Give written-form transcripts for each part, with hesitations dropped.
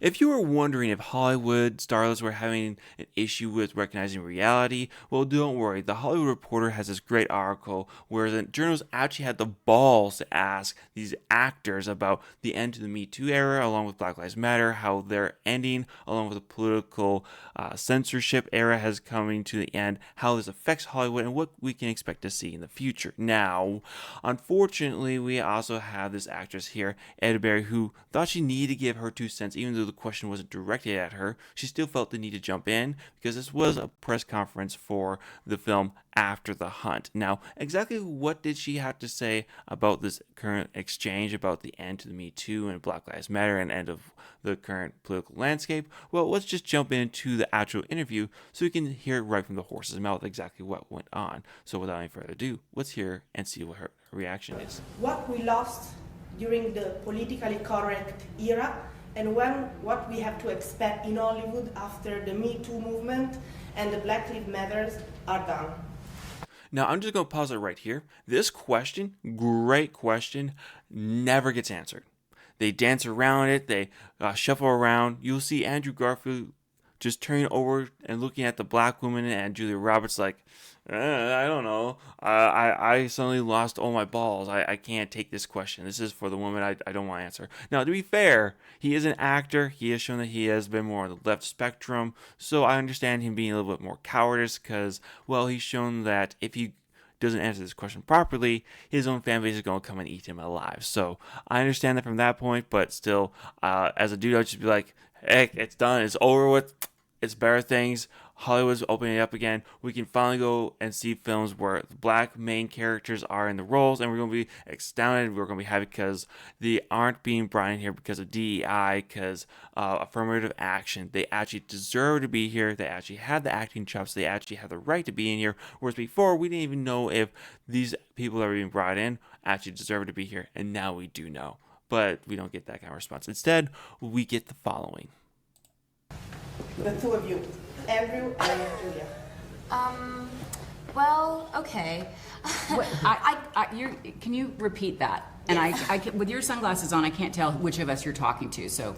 If you were wondering if Hollywood starlets were having an issue with recognizing reality, well, don't worry. The Hollywood Reporter has this great article where the journalists actually had the balls to ask these actors about the end to the Me Too era, along with Black Lives Matter, how they're ending, along with the political censorship era has coming to the end, how this affects Hollywood, and what we can expect to see in the future. Now, unfortunately, we also have this actress here, Ed Berry, who thought she needed to give her 2 cents, even though the question wasn't directed at her. She still felt the need to jump in because this was a press conference for the film After the Hunt. Now, exactly what did she have to say about this current exchange, about the end to the Me Too and Black Lives Matter and end of the current political landscape? Well, let's just jump into the actual interview so we can hear it right from the horse's mouth exactly what went on. So without any further ado, let's hear and see what her reaction is. What we lost during the politically correct era and what we have to expect in Hollywood after the Me Too movement and the Black Lives Matters are done. Now, I'm just going to pause it right here. This question, great question, never gets answered. They dance around it, they shuffle around. You'll see Andrew Garfield just turning over and looking at the black woman and Julia Roberts like, I don't know. I suddenly lost all my balls. I can't take this question. This is for the woman I don't want to answer. Now, to be fair, he is an actor. He has shown that he has been more on the left spectrum. So I understand him being a little bit more cowardice because, well, he's shown that if he doesn't answer this question properly, his own fan base is going to come and eat him alive. So I understand that from that point, but still, as a dude, I'd just be like, heck, it's done. It's over with. It's better things. Hollywood's opening up again. We can finally go and see films where the black main characters are in the roles, and we're going to be astounded. We're going to be happy because they aren't being brought in here because of DEI, because affirmative action. They actually deserve to be here. They actually have the acting chops. They actually have the right to be in here. Whereas before, we didn't even know if these people that were being brought in actually deserve to be here, and now we do know. But we don't get that kind of response. Instead, we get the following. The two of you, Andrew and Julia. Well, okay. Can you repeat that? And with your sunglasses on, I can't tell which of us you're talking to. So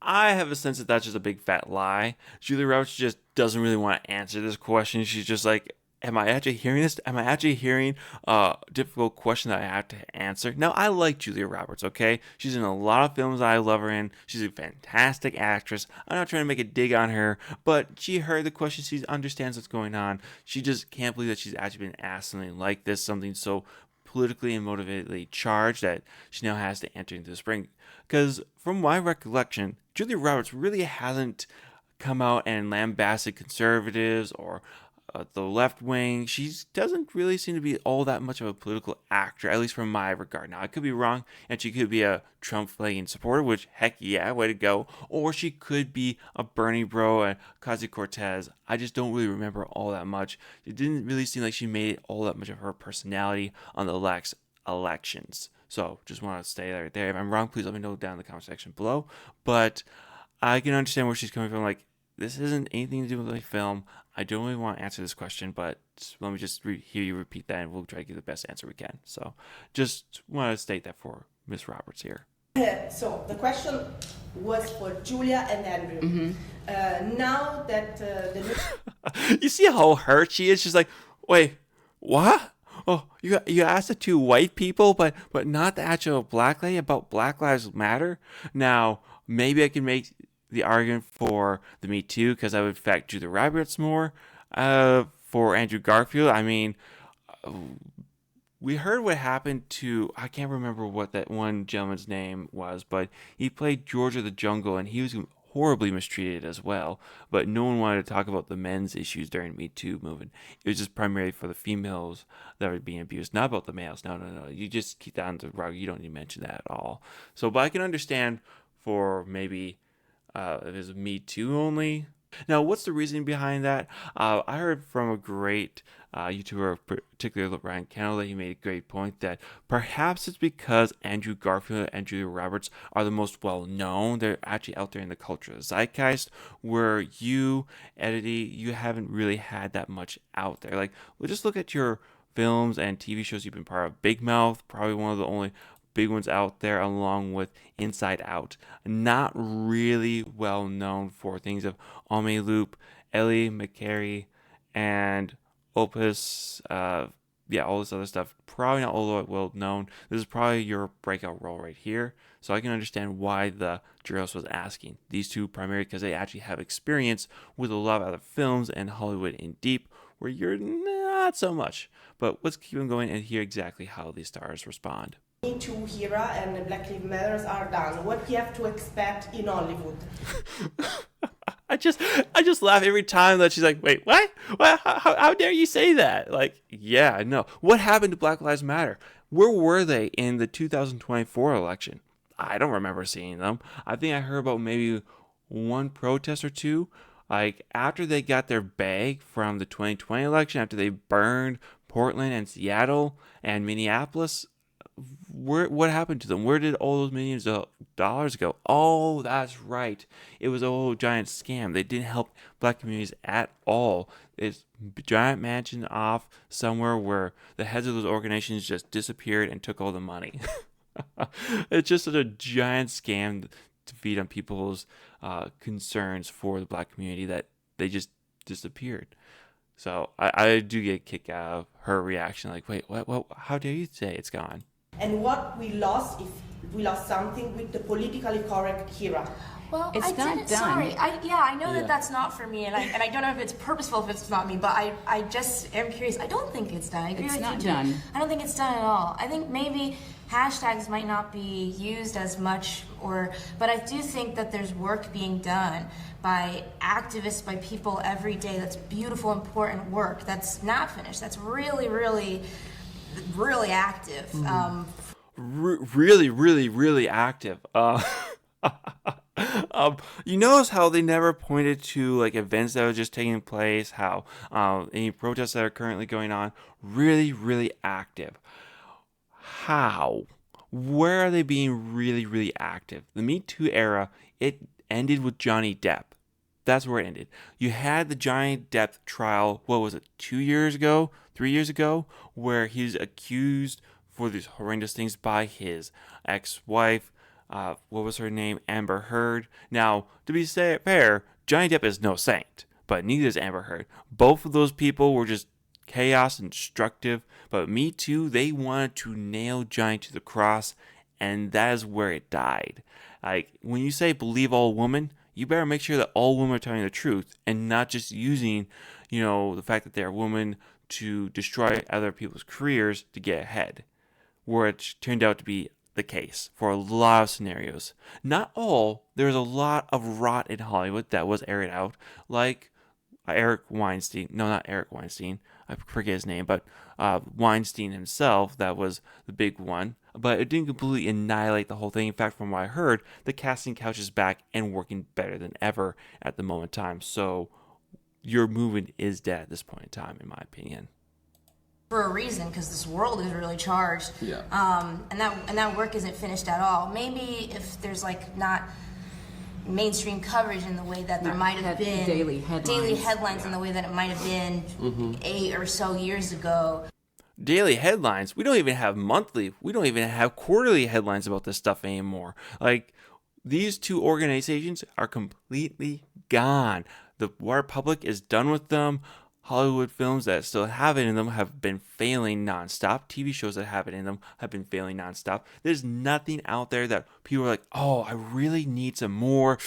I have a sense that that's just a big fat lie. Julia Roberts just doesn't really want to answer this question. She's just like, am I actually hearing this? Am I actually hearing a difficult question that I have to answer? Now, I like Julia Roberts, okay? She's in a lot of films I love her in. She's a fantastic actress. I'm not trying to make a dig on her, but she heard the question. She understands what's going on. She just can't believe that she's actually been asked something like this, something so politically and motivatedly charged that she now has to enter into the spring. Because from my recollection, Julia Roberts really hasn't come out and lambasted conservatives or the left wing. She doesn't really seem to be all that much of a political actor, at least from my regard. Now, I could be wrong, and she could be a Trump flagging supporter, which, heck yeah, way to go. Or she could be a Bernie bro, a Ocasio-Cortez. I just don't really remember all that much. It didn't really seem like she made all that much of her personality on the last elections. So, just want to stay right there. If I'm wrong, please let me know down in the comment section below. But I can understand where she's coming from. Like, this isn't anything to do with the film. I don't really want to answer this question, but let me just hear you repeat that, and we'll try to give the best answer we can. So, just want to state that for Miss Roberts here. So the question was for Julia and Andrew. Now that you see how hurt she is? She's like, wait, what? Oh, you asked the two white people, but not the actual black lady about Black Lives Matter. Now, maybe I can make the argument for the Me Too because I would affect Julia Roberts more. For Andrew Garfield, I mean, we heard what happened to, I can't remember what that one gentleman's name was, but he played George of the Jungle and he was horribly mistreated as well. But no one wanted to talk about the men's issues during the Me Too movement. It was just primarily for the females that were being abused, not about the males. No. You just keep that on the rug. You don't need to mention that at all. So, but I can understand for maybe it is Me Too only. Now, what's the reasoning behind that? I heard from a great YouTuber, particularly Ryan Cannell, that he made a great point that perhaps it's because Andrew Garfield and Julia Roberts are the most well-known. They're actually out there in the cultural zeitgeist, where you, Eddie, you haven't really had that much out there. Like, well, just look at your films and TV shows you've been part of. Big Mouth, probably one of the only big ones out there, along with Inside Out. Not really well known for things of Ame Loop, Ellie McCary, and Opus. All this other stuff. Probably not all that well known. This is probably your breakout role right here. So I can understand why the journalist was asking these two primarily, because they actually have experience with a lot of other films and Hollywood in deep, where you're not so much. But let's keep them going and hear exactly how these stars respond. Me Too era and the Black Lives Matters are done. What we have to expect in Hollywood? I just laugh every time that she's like, wait, what? How dare you say that? Like, yeah, no. What happened to Black Lives Matter? Where were they in the 2024 election? I don't remember seeing them. I think I heard about maybe one protest or two. Like, after they got their bag from the 2020 election, after they burned Portland and Seattle and Minneapolis, what happened to them? Where did all those millions of dollars go? Oh, that's right. It was a whole giant scam. They didn't help black communities at all. It's a giant mansion off somewhere where the heads of those organizations just disappeared and took all the money. It's just such a giant scam to feed on people's concerns for the black community that they just disappeared. So I do get a kick out of her reaction, like, wait, what? How dare you say it's gone? And what we lost, if we lost something with the politically correct era. Well, It's I not didn't. done. Sorry, I know that that's not for me, and I don't know if it's purposeful if it's not me, but I just am curious. I don't think it's done. I agree It's with not you, too. done. I don't think it's done at all. I think maybe hashtags might not be used as much, but I do think that there's work being done by activists, by people every day. That's beautiful, important work. That's not finished. That's really, really, really active. Really, really, really active. You notice how they never pointed to like events that are just taking place, how any protests that are currently going on, really, really active. How? Where are they being really, really active? The Me Too era, it ended with Johnny Depp. That's where it ended. You had the Johnny Depp trial, what was it, 2 years ago, 3 years ago, where he's accused for these horrendous things by his ex-wife, what was her name? Amber Heard. Now, to be fair, Johnny Depp is no saint, but neither is Amber Heard. Both of those people were just chaos and destructive, but Me Too, they wanted to nail Johnny to the cross, and that is where it died. Like, when you say believe all women, you better make sure that all women are telling the truth and not just using, the fact that they're women to destroy other people's careers to get ahead, where it turned out to be the case for a lot of scenarios. Not all. There's a lot of rot in Hollywood that was aired out, like Eric Weinstein. No, not Eric Weinstein. I forget his name, but Weinstein himself, that was the big one. But it didn't completely annihilate the whole thing. In fact, from what I heard, the casting couch is back and working better than ever at the moment in time. So your movement is dead at this point in time, in my opinion. For a reason, because this world is really charged. Yeah. And that work isn't finished at all. Maybe if there's like not mainstream coverage in the way that there might have been daily headlines in the way that it might have been 8 or so years ago. Daily headlines. We don't even have monthly. We don't even have quarterly headlines about this stuff anymore. Like, these two organizations are completely gone. The wider public is done with them. Hollywood films that still have it in them have been failing nonstop. TV shows that have it in them have been failing nonstop. There's nothing out there that people are like, oh, I really need some more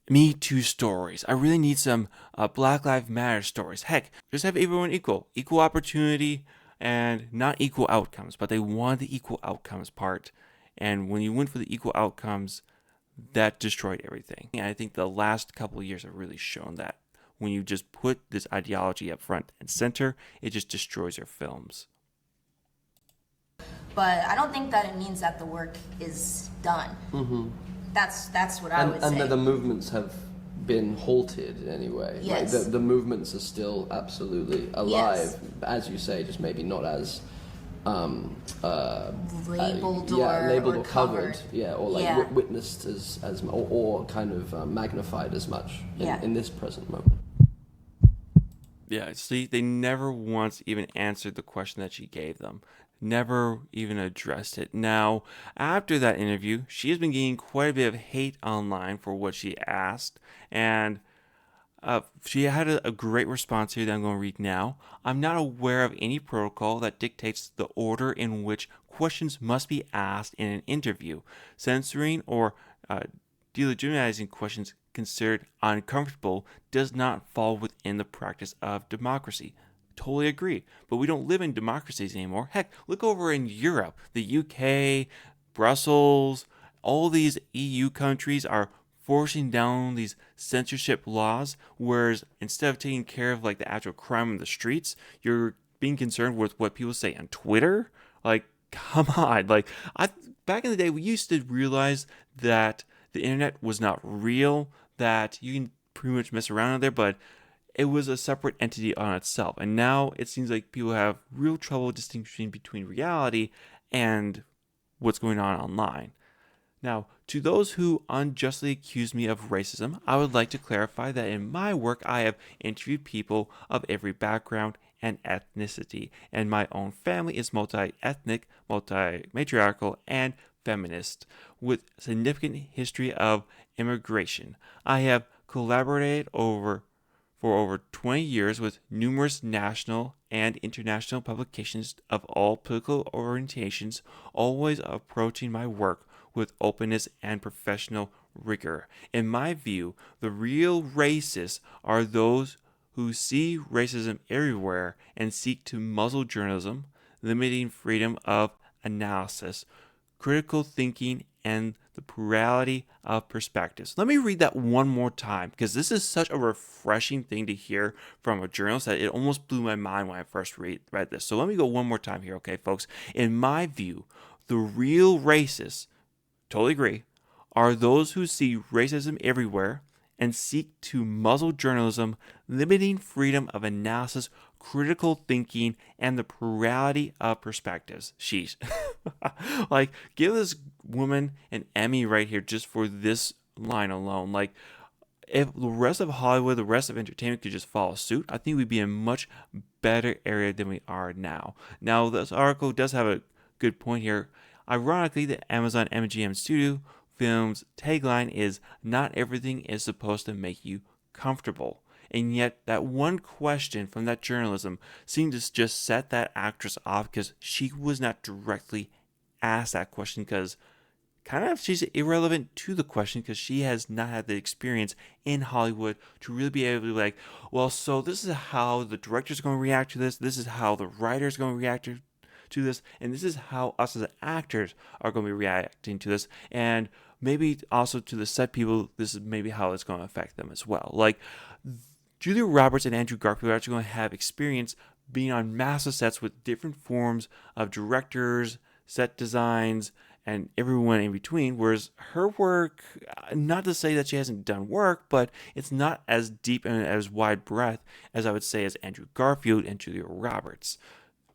Me Too stories. I really need some Black Lives Matter stories. Heck, just have everyone equal opportunity and not equal outcomes, but they want the equal outcomes part. And when you went for the equal outcomes, that destroyed everything. And I think the last couple of years have really shown that. When you just put this ideology up front and center, it just destroys your films. But I don't think that it means that the work is done. Mm-hmm. That's what I would say. And that the movements have been halted anyway. Yes. Like the movements are still absolutely alive, as you say, just maybe not as labeled labeled or covered. covered, or like witnessed as or kind of magnified as much in this present moment. Yeah, see, they never once even answered the question that she gave them. never even addressed it. Now, after that interview, she has been getting quite a bit of hate online for what she asked, and she had a great response here that I'm going to read now. I'm not aware of any protocol that dictates the order in which questions must be asked in an interview. Censoring or delegitimizing questions considered uncomfortable does not fall within the practice of democracy. Totally agree. But we don't live in democracies anymore. Heck, look over in Europe, the UK, Brussels, all these EU countries are forcing down these censorship laws, whereas instead of taking care of like the actual crime in the streets, you're being concerned with what people say on Twitter. Like, come on. Like, back in the day, we used to realize that the internet was not real, that you can pretty much mess around on there, but it was a separate entity on itself. And now it seems like people have real trouble distinguishing between reality and what's going on online. Now, to those who unjustly accuse me of racism, I would like to clarify that in my work, I have interviewed people of every background and ethnicity, and my own family is multi-ethnic, multi-matriarchal, and feminist, with significant history of immigration. I have collaborated for over 20 years with numerous national and international publications of all political orientations, always approaching my work with openness and professional rigor. In my view, the real racists are those who see racism everywhere and seek to muzzle journalism, limiting freedom of analysis, critical thinking, and the plurality of perspectives. Let me read that one more time because this is such a refreshing thing to hear from a journalist that it almost blew my mind when I first read this. So let me go one more time here, okay, folks? In my view, the real racists, totally agree, are those who see racism everywhere and seek to muzzle journalism, limiting freedom of analysis, critical thinking, and the plurality of perspectives. Sheesh. Like, give this woman an Emmy right here just for this line alone. Like, if the rest of Hollywood, the rest of entertainment could just follow suit, I think we'd be in a much better area than we are now. Now, this article does have a good point here. Ironically, the Amazon MGM Studio film's tagline is "Not everything is supposed to make you comfortable." And yet, that one question from that journalism seemed to just set that actress off because she was not directly asked that question because kind of she's irrelevant to the question because she has not had the experience in Hollywood to really be able to be like, well, so this is how the director's going to react to this. This is how the writer's going to react to this. And this is how us as actors are going to be reacting to this. And maybe also to the set people, this is maybe how it's going to affect them as well. Like, Julia Roberts and Andrew Garfield are actually going to have experience being on massive sets with different forms of directors, set designs, and everyone in between, whereas her work, not to say that she hasn't done work, but it's not as deep and as wide breadth as I would say as Andrew Garfield and Julia Roberts.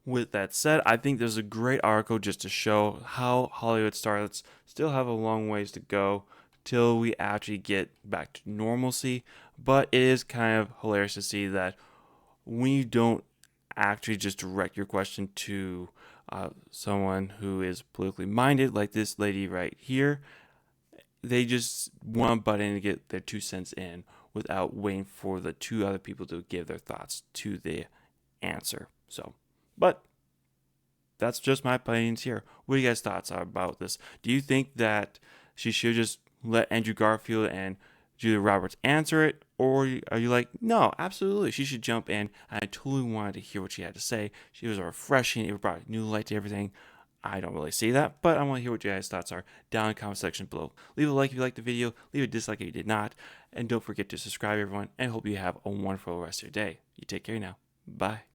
With that said, I think there's a great article just to show how Hollywood starlets still have a long ways to go till we actually get back to normalcy, but it is kind of hilarious to see that when you don't actually just direct your question to someone who is politically minded, like this lady right here, they just want to butt in and get their 2 cents in without waiting for the 2 other people to give their thoughts to the answer. So, but that's just my opinions here. What do you guys' thoughts are about this? Do you think that she should just let Andrew Garfield and Julia Roberts answer it? Or are you like, no, absolutely, she should jump in. I totally wanted to hear what she had to say. She was refreshing. It brought new light to everything. I don't really see that, but I want to hear what you guys' thoughts are down in the comment section below. Leave a like if you liked the video. Leave a dislike if you did not. And don't forget to subscribe, everyone. And I hope you have a wonderful rest of your day. You take care now. Bye.